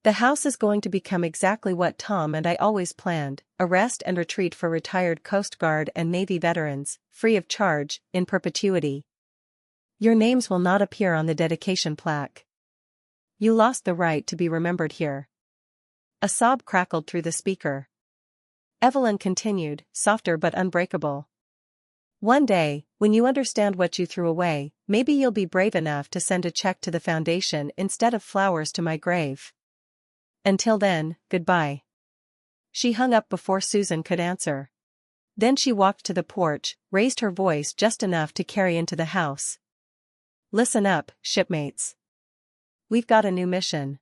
The house is going to become exactly what Tom and I always planned, a rest and retreat for retired Coast Guard and Navy veterans, free of charge, in perpetuity. Your names will not appear on the dedication plaque. You lost the right to be remembered here. A sob crackled through the speaker. Evelyn continued, softer but unbreakable. One day, when you understand what you threw away, maybe you'll be brave enough to send a check to the foundation instead of flowers to my grave. Until then, goodbye. She hung up before Susan could answer. Then she walked to the porch, raised her voice just enough to carry into the house. Listen up, shipmates. We've got a new mission.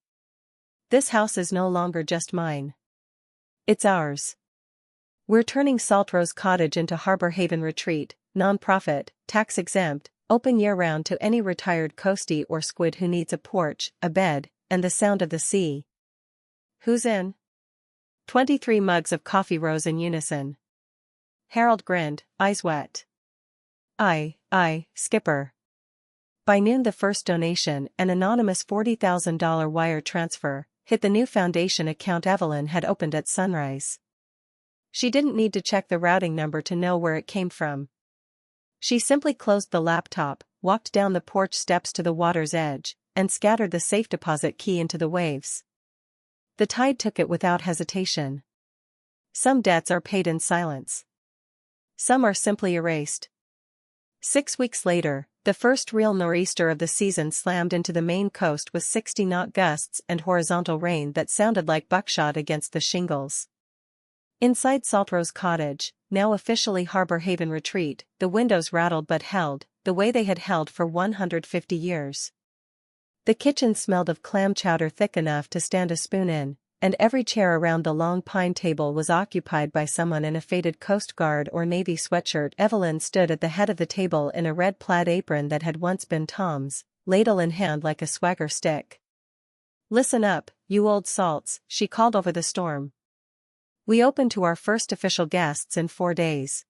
This house is no longer just mine. It's ours. We're turning Saltrose Cottage into Harbor Haven Retreat, non-profit, tax-exempt, open year-round to any retired coastie or squid who needs a porch, a bed, and the sound of the sea. Who's in? 23 mugs of coffee rose in unison. Harold grinned, eyes wet. I, Skipper. By noon the first donation, an anonymous $40,000 wire transfer, hit the new foundation account Evelyn had opened at sunrise. She didn't need to check the routing number to know where it came from. She simply closed the laptop, walked down the porch steps to the water's edge, and scattered the safe deposit key into the waves. The tide took it without hesitation. Some debts are paid in silence. Some are simply erased. 6 weeks later, the first real nor'easter of the season slammed into the Maine coast with 60-knot gusts and horizontal rain that sounded like buckshot against the shingles. Inside Saltrose Cottage, now officially Harbor Haven Retreat, the windows rattled but held, the way they had held for 150 years. The kitchen smelled of clam chowder thick enough to stand a spoon in, and every chair around the long pine table was occupied by someone in a faded Coast Guard or Navy sweatshirt. Evelyn stood at the head of the table in a red plaid apron that had once been Tom's, ladle in hand like a swagger stick. "Listen up, you old salts," she called over the storm. "We open to our first official guests in 4 days.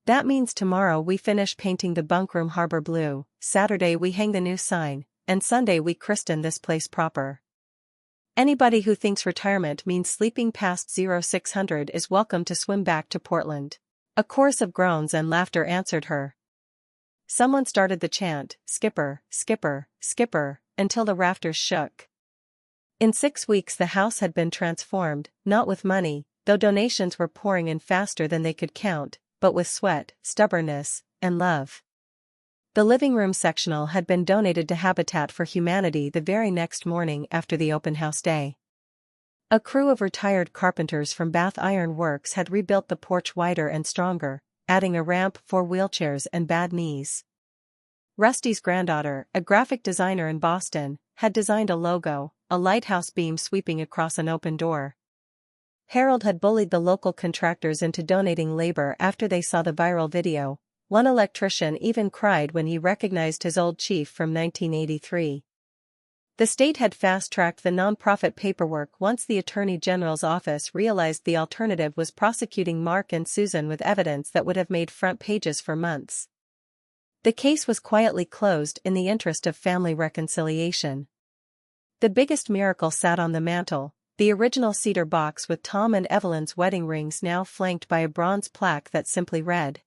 That means tomorrow we finish painting the bunkroom harbor blue, Saturday we hang the new sign, and Sunday we christen this place proper. Anybody who thinks retirement means sleeping past 0600 is welcome to swim back to Portland." A chorus of groans and laughter answered her. Someone started the chant, "Skipper, skipper, skipper," until the rafters shook. In 6 weeks the house had been transformed, not with money, though donations were pouring in faster than they could count, but with sweat, stubbornness, and love. The living room sectional had been donated to Habitat for Humanity the very next morning after the open house day. A crew of retired carpenters from Bath Iron Works had rebuilt the porch wider and stronger, adding a ramp for wheelchairs and bad knees. Rusty's granddaughter, a graphic designer in Boston, had designed a logo, a lighthouse beam sweeping across an open door. Harold had bullied the local contractors into donating labor after they saw the viral video. One electrician even cried when he recognized his old chief from 1983. The state had fast-tracked the nonprofit paperwork once the Attorney General's office realized the alternative was prosecuting Mark and Susan with evidence that would have made front pages for months. The case was quietly closed in the interest of family reconciliation. The biggest miracle sat on the mantel, the original cedar box with Tom and Evelyn's wedding rings now flanked by a bronze plaque that simply read,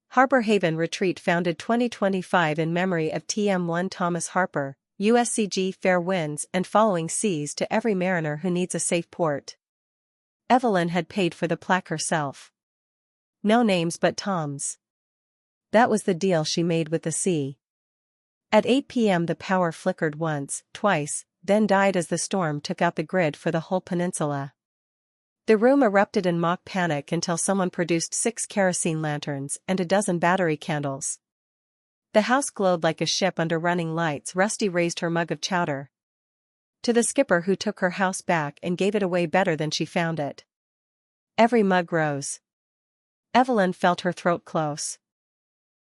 "Harbor Haven Retreat founded 2025 in memory of TM1 Thomas Harper, USCG fair winds and following seas to every mariner who needs a safe port." Evelyn had paid for the plaque herself. No names but Tom's. That was the deal she made with the sea. At 8 p.m. the power flickered once, twice, then died as the storm took out the grid for the whole peninsula. The room erupted in mock panic until someone produced 6 kerosene lanterns and a dozen battery candles. The house glowed like a ship under running lights. Rusty raised her mug of chowder. "To the skipper who took her house back and gave it away better than she found it." Every mug rose. Evelyn felt her throat close.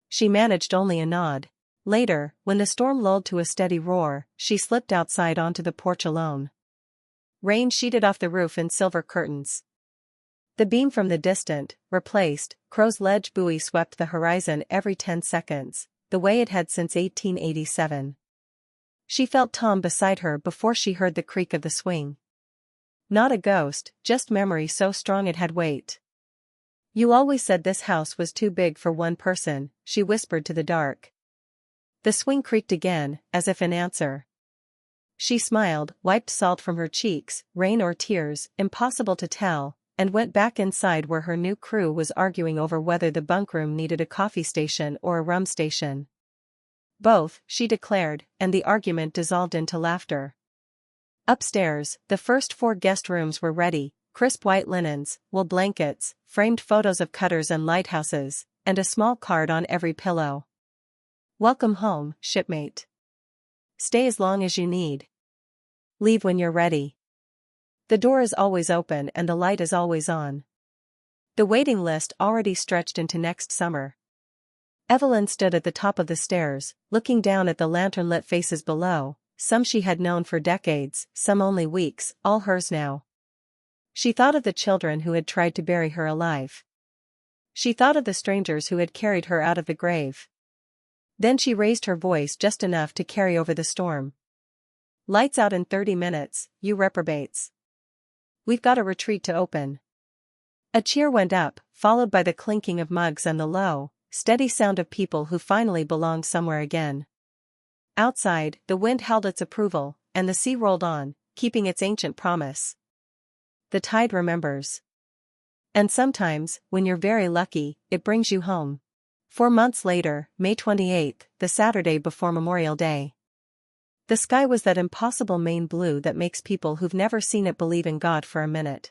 She managed only a nod. Later, when the storm lulled to a steady roar, she slipped outside onto the porch alone. Rain sheeted off the roof in silver curtains. The beam from the distant, replaced, Crow's Ledge buoy swept the horizon every 10 seconds, the way it had since 1887. She felt Tom beside her before she heard the creak of the swing. Not a ghost, just memory so strong it had weight. "You always said this house was too big for one person," she whispered to the dark. The swing creaked again, as if in answer. She smiled, wiped salt from her cheeks, rain or tears, impossible to tell, and went back inside where her new crew was arguing over whether the bunkroom needed a coffee station or a rum station. "Both," she declared, and the argument dissolved into laughter. Upstairs, the first 4 guest rooms were ready, crisp white linens, wool blankets, framed photos of cutters and lighthouses, and a small card on every pillow. "Welcome home, shipmate. Stay as long as you need. Leave when you're ready. The door is always open and the light is always on." The waiting list already stretched into next summer. Evelyn stood at the top of the stairs, looking down at the lantern-lit faces below, some she had known for decades, some only weeks, all hers now. She thought of the children who had tried to bury her alive. She thought of the strangers who had carried her out of the grave. Then she raised her voice just enough to carry over the storm. "Lights out in 30 minutes, you reprobates. We've got a retreat to open." A cheer went up, followed by the clinking of mugs and the low, steady sound of people who finally belonged somewhere again. Outside, the wind held its approval, and the sea rolled on, keeping its ancient promise. The tide remembers. And sometimes, when you're very lucky, it brings you home. 4 months later, May 28, the Saturday before Memorial Day. The sky was that impossible Maine blue that makes people who've never seen it believe in God for a minute.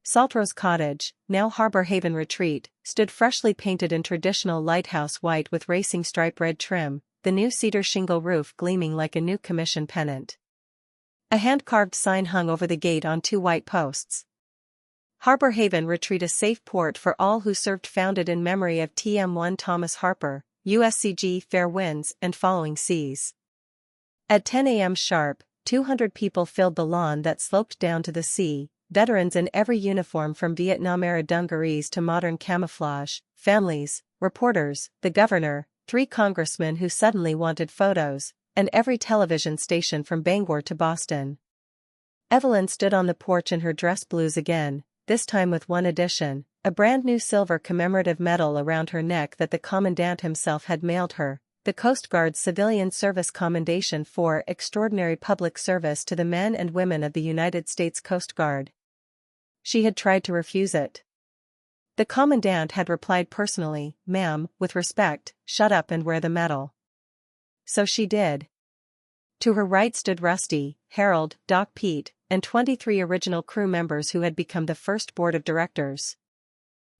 Saltrose Cottage, now Harbor Haven Retreat, stood freshly painted in traditional lighthouse white with racing stripe red trim, the new cedar shingle roof gleaming like a new commission pennant. A hand-carved sign hung over the gate on 2 white posts. Harbor Haven Retreat, a safe port for all who served, founded in memory of TM1 Thomas Harper, USCG, fair winds and following seas. At 10 a.m. sharp, 200 people filled the lawn that sloped down to the sea, veterans in every uniform from Vietnam-era dungarees to modern camouflage, families, reporters, the governor, 3 congressmen who suddenly wanted photos, and every television station from Bangor to Boston. Evelyn stood on the porch in her dress blues again, this time with one addition, a brand new silver commemorative medal around her neck that the commandant himself had mailed her, the Coast Guard's Civilian Service Commendation for extraordinary public service to the men and women of the United States Coast Guard. She had tried to refuse it. The commandant had replied personally, "Ma'am, with respect, shut up and wear the medal." So she did. To her right stood Rusty, Harold, Doc Pete, and 23 original crew members who had become the first board of directors.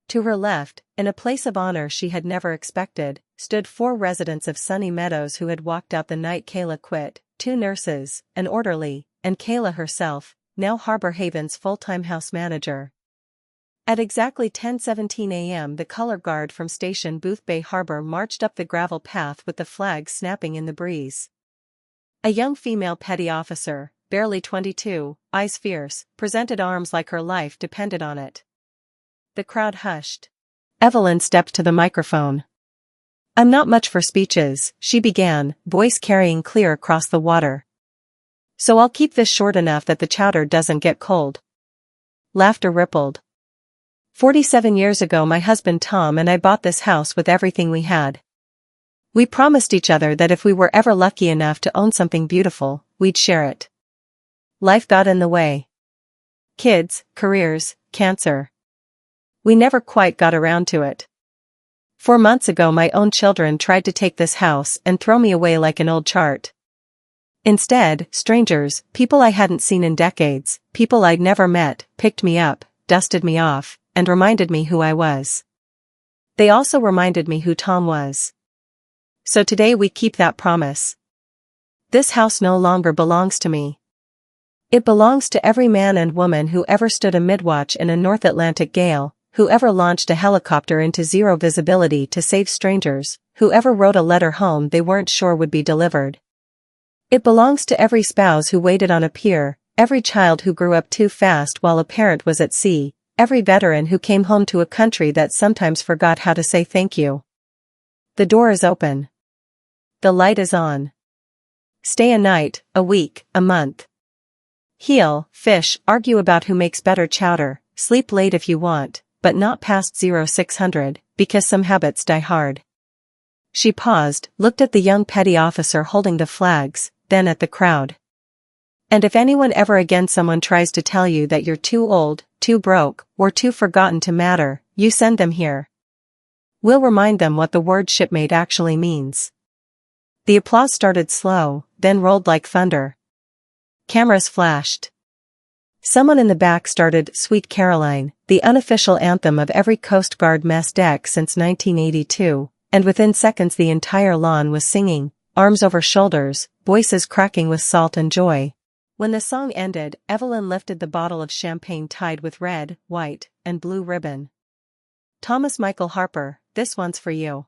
To her left, in a place of honor she had never expected, stood 4 residents of Sunny Meadows who had walked out the night Kayla quit, 2 nurses, an orderly, and Kayla herself, now Harbor Haven's full-time house manager. At exactly 10:17 a.m. the color guard from Station Booth Bay Harbor marched up the gravel path with the flag snapping in the breeze. A young female petty officer, barely 22, eyes fierce, presented arms like her life depended on it. The crowd hushed. Evelyn stepped to the microphone. "I'm not much for speeches," she began, voice carrying clear across the water. "So I'll keep this short enough that the chowder doesn't get cold." Laughter rippled. 47 years ago my husband Tom and I bought this house with everything we had. We promised each other that if we were ever lucky enough to own something beautiful, we'd share it. Life got in the way. Kids, careers, cancer. We never quite got around to it. 4 months ago my own children tried to take this house and throw me away like an old chart. Instead, strangers, people I hadn't seen in decades, people I'd never met, picked me up, dusted me off, and reminded me who I was. They also reminded me who Tom was. So today we keep that promise. This house no longer belongs to me. It belongs to every man and woman who ever stood a midwatch in a North Atlantic gale, who ever launched a helicopter into zero visibility to save strangers, who ever wrote a letter home they weren't sure would be delivered. It belongs to every spouse who waited on a pier, every child who grew up too fast while a parent was at sea, every veteran who came home to a country that sometimes forgot how to say thank you. The door is open. The light is on. Stay a night, a week, a month. Heal, fish, argue about who makes better chowder, sleep late if you want, but not past 0600, because some habits die hard. She paused, looked at the young petty officer holding the flags, then at the crowd. And if anyone ever again someone tries to tell you that you're too old, too broke, or too forgotten to matter, you send them here. We'll remind them what the word shipmate actually means. The applause started slow, then rolled like thunder. Cameras flashed. Someone in the back started Sweet Caroline, the unofficial anthem of every Coast Guard mess deck since 1982, and within seconds the entire lawn was singing, arms over shoulders, voices cracking with salt and joy. When the song ended, Evelyn lifted the bottle of champagne tied with red, white, and blue ribbon. "Thomas Michael Harper, this one's for you."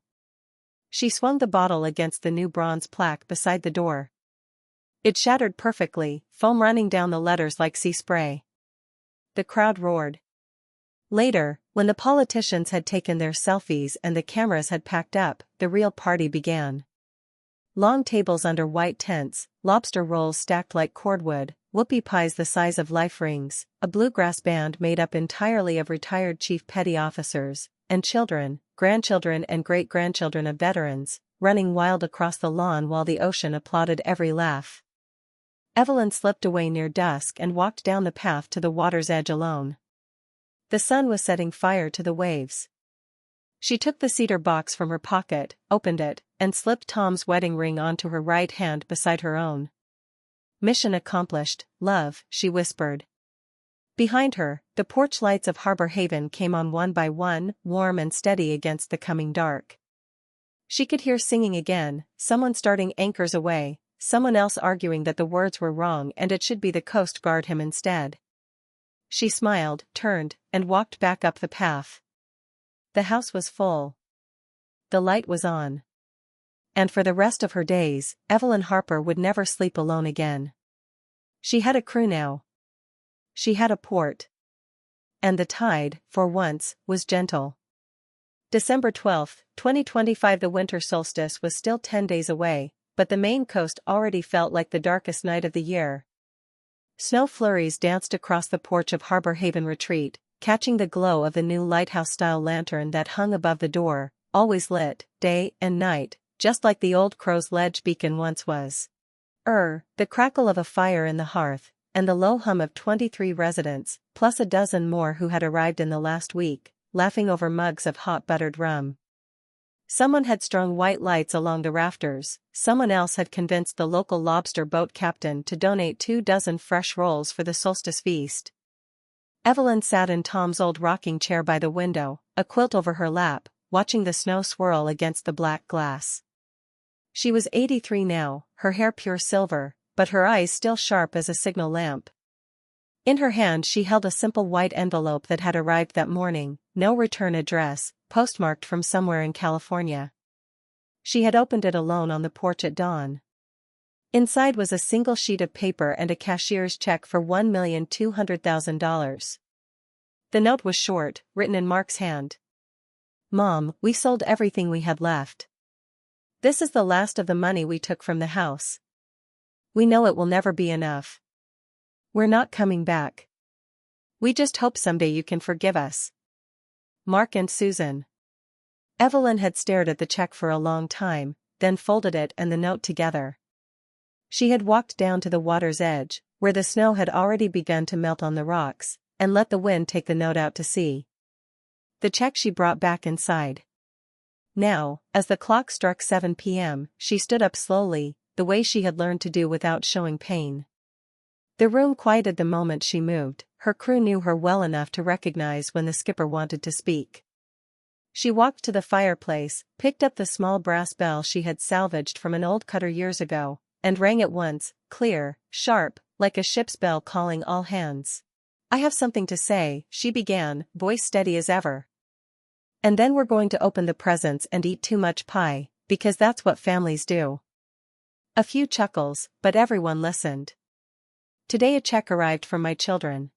She swung the bottle against the new bronze plaque beside the door. It shattered perfectly, foam running down the letters like sea spray. The crowd roared. Later, when the politicians had taken their selfies and the cameras had packed up, the real party began. Long tables under white tents, lobster rolls stacked like cordwood, whoopie pies the size of life rings, a bluegrass band made up entirely of retired chief petty officers, and children, grandchildren and great-grandchildren of veterans, running wild across the lawn while the ocean applauded every laugh. Evelyn slipped away near dusk and walked down the path to the water's edge alone. The sun was setting fire to the waves. She took the cedar box from her pocket, opened it, and slipped Tom's wedding ring onto her right hand beside her own. "Mission accomplished, love," she whispered. Behind her, the porch lights of Harbor Haven came on one by one, warm and steady against the coming dark. She could hear singing again, someone starting anchors away, someone else arguing that the words were wrong and it should be the Coast Guard him instead. She smiled, turned, and walked back up the path. The house was full. The light was on. And for the rest of her days, Evelyn Harper would never sleep alone again. She had a crew now. She had a port. And the tide, for once, was gentle. December 12, 2025. The winter solstice was still 10 days away, but the Maine coast already felt like the darkest night of the year. Snow flurries danced across the porch of Harbor Haven Retreat, catching the glow of the new lighthouse-style lantern that hung above the door, always lit, day and night, just like the old Crow's Ledge beacon once was. The crackle of a fire in the hearth, and the low hum of 23 residents, plus a dozen more who had arrived in the last week, laughing over mugs of hot buttered rum. Someone had strung white lights along the rafters, someone else had convinced the local lobster boat captain to donate 24 fresh rolls for the solstice feast. Evelyn sat in Tom's old rocking chair by the window, a quilt over her lap, watching the snow swirl against the black glass. She was 83 now, her hair pure silver, but her eyes still sharp as a signal lamp. In her hand she held a simple white envelope that had arrived that morning, no return address, postmarked from somewhere in California. She had opened it alone on the porch at dawn. Inside was a single sheet of paper and a cashier's check for $1,200,000. The note was short, written in Mark's hand. "Mom, we sold everything we had left. This is the last of the money we took from the house. We know it will never be enough. We're not coming back. We just hope someday you can forgive us. Mark and Susan." Evelyn had stared at the check for a long time, then folded it and the note together. She had walked down to the water's edge, where the snow had already begun to melt on the rocks, and let the wind take the note out to sea. The check she brought back inside. Now, as the clock struck 7 p.m., she stood up slowly, the way she had learned to do without showing pain. The room quieted the moment she moved. Her crew knew her well enough to recognize when the skipper wanted to speak. She walked to the fireplace, picked up the small brass bell she had salvaged from an old cutter years ago, and rang it once, clear, sharp, like a ship's bell calling all hands. "I have something to say," she began, voice steady as ever. "And then we're going to open the presents and eat too much pie, because that's what families do." A few chuckles, but everyone listened. "Today a check arrived from my children.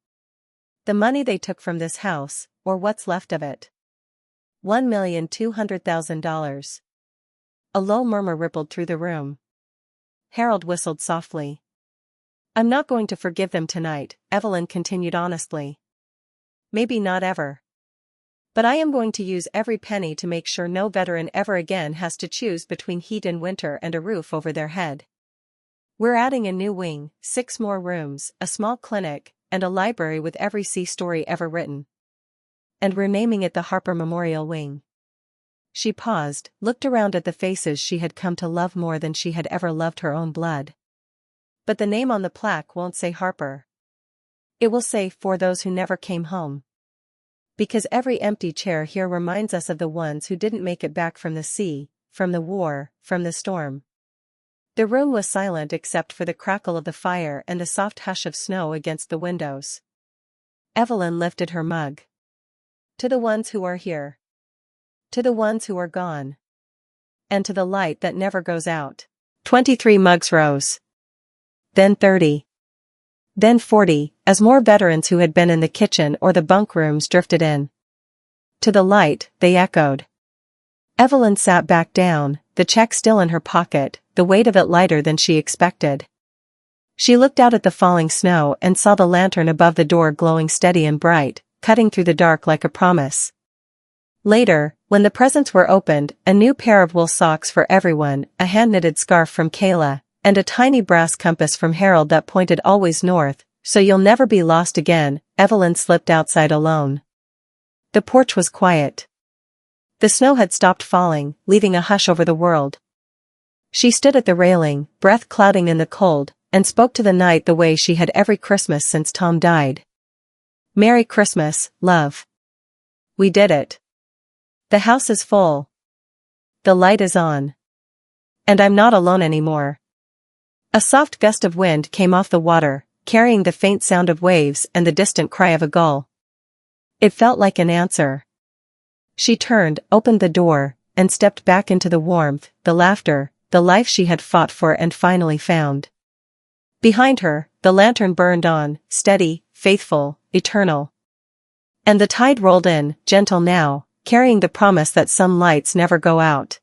The money they took from this house, or what's left of it. $1,200,000. A low murmur rippled through the room. Harold whistled softly. "I'm not going to forgive them tonight," Evelyn continued honestly. "Maybe not ever. But I am going to use every penny to make sure no veteran ever again has to choose between heat in winter and a roof over their head. We're adding a new wing, 6 more rooms, a small clinic, and a library with every sea story ever written. And we're naming it the Harper Memorial Wing." She paused, looked around at the faces she had come to love more than she had ever loved her own blood. "But the name on the plaque won't say Harper. It will say, for those who never came home. Because every empty chair here reminds us of the ones who didn't make it back from the sea, from the war, from the storm." The room was silent except for the crackle of the fire and the soft hush of snow against the windows. Evelyn lifted her mug. "To the ones who are here. To the ones who are gone. And to the light that never goes out." 23 mugs rose. Then 30. Then 40, as more veterans who had been in the kitchen or the bunk rooms drifted in. "To the light," they echoed. Evelyn sat back down, the check still in her pocket, the weight of it lighter than she expected. She looked out at the falling snow and saw the lantern above the door glowing steady and bright, cutting through the dark like a promise. Later, when the presents were opened, a new pair of wool socks for everyone, a hand-knitted scarf from Kayla, and a tiny brass compass from Harold that pointed always north, so you'll never be lost again, Evelyn slipped outside alone. The porch was quiet. The snow had stopped falling, leaving a hush over the world. She stood at the railing, breath clouding in the cold, and spoke to the night the way she had every Christmas since Tom died. Merry Christmas, love. We did it. The house is full. The light is on. And I'm not alone anymore. A soft gust of wind came off the water, carrying the faint sound of waves and the distant cry of a gull. It felt like an answer. She turned, opened the door, and stepped back into the warmth, the laughter, the life she had fought for and finally found. Behind her, the lantern burned on, steady, faithful, eternal. And the tide rolled in, gentle now, carrying the promise that some lights never go out.